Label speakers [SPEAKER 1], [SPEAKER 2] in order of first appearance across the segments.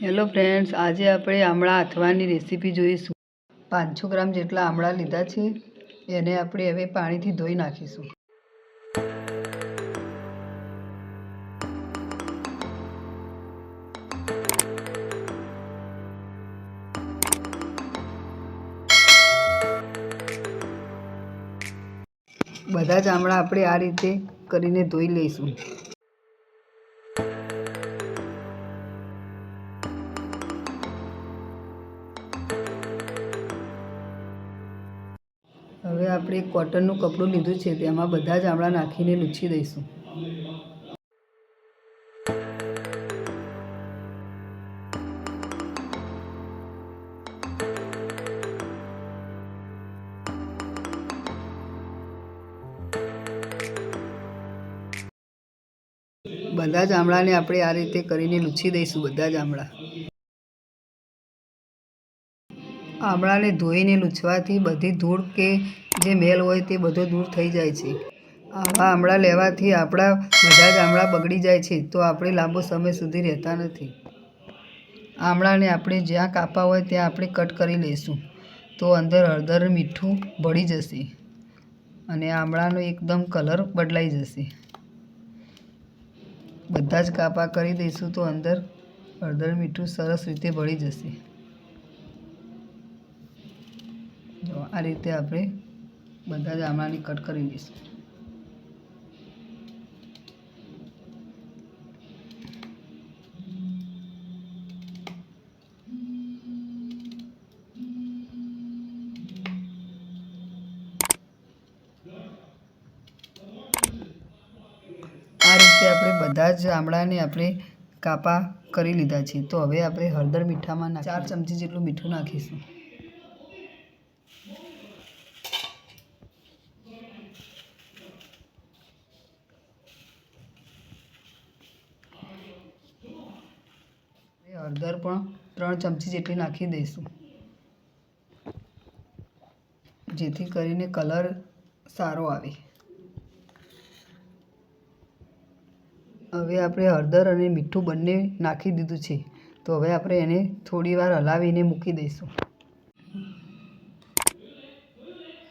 [SPEAKER 1] Hello friends, આજે આપણે આમળા અથવાની recipe જોઈશું। 500 ગ્રામ જેટલા આમળા લીધા છે, એને આપણે હવે પાણીથી ધોઈ નાખીશું। બધા જ આમળા આપણે આ રીતે કરીને ધોઈ લઈશું। હવે આપણે એક કોટનનું કપડું લીધું છે, તેમાં બધા જ આમળા નાખીને લૂછી દઈશું। બધા જ આમળાને આપણે આ રીતે કરીને લૂછી દઈશું। બધા જ આમળાને ધોઈને લૂછવાથી બધી ધૂળ કે જે મેલ હોય તે બધો દૂર થઈ જાય છે। આવા આમળા લેવાથી આપણા બધા જ આમળા બગડી જાય છે, તો આપણે લાંબો સમય સુધી રહેતા નથી। આમળાને આપણે જ્યાં કાપા હોય ત્યાં આપણે કટ કરી લઈશું, તો અંદર હળદર મીઠું ભળી જશે અને આમળાનો એકદમ કલર બદલાઈ જશે। બધા જ કાપા કરી દઈશું તો અંદર હળદર મીઠું સરસ રીતે ભળી જશે। જો આ રીતે આપણે બધા જ આમળાને કટ કરી લઈશું। આ રીતે આપણે બધા જ આમળાને આપણે કાપા કરી લીધા છે, તો હવે આપણે હળદર મીઠામાં 4 ચમચી જેટલું મીઠું નાખીશું। હળદર પણ 3 ચમચી જેટલી નાખી દઈશું, જેથી કરીને કલર સારો આવે। હવે આપણે હળદર અને મીઠું બંને નાખી દીધું છે, તો હવે આપણે એને થોડી વાર હલાવીને મૂકી દઈશું।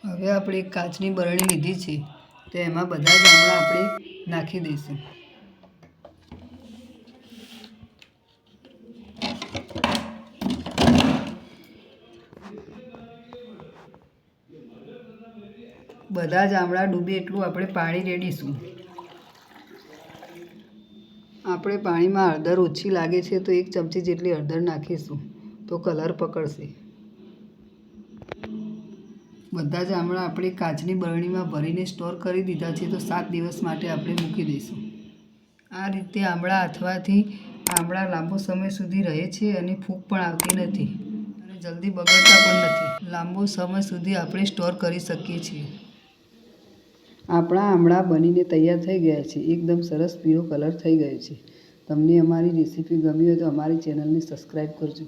[SPEAKER 1] હવે આપણે એક કાચની બરણી લીધી છે, તો એમાં બધા જ આમળા આપણે નાખી દઈશું। બધા જ આમળા ડૂબે એટલું આપણે પાણી રેડીશું। આપણે પાણીમાં હળદર ઓછી લાગે છે, તો 1 ચમચી જેટલી હળદર નાખીશું, તો કલર પકડશે। બધા જ આમળા આપણે કાચની બરણીમાં ભરીને સ્ટોર કરી દીધા છે, તો 7 દિવસ માટે આપણે મૂકી દઈશું। આ રીતે આમળા અથવાથી આમળા લાંબો સમય સુધી રહે છે અને ફૂગ પણ આવતી નથી અને જલ્દી બગડતા પણ નથી। લાંબો સમય સુધી આપણે સ્ટોર કરી શકીએ છીએ। આપણા આમળા બનીને તૈયાર થઈ ગયા છે, એકદમ સરસ પીળો કલર થઈ ગયો છે। તમને અમારી રેસીપી ગમી હોય તો અમારી ચેનલને સબસ્ક્રાઈબ કરજો।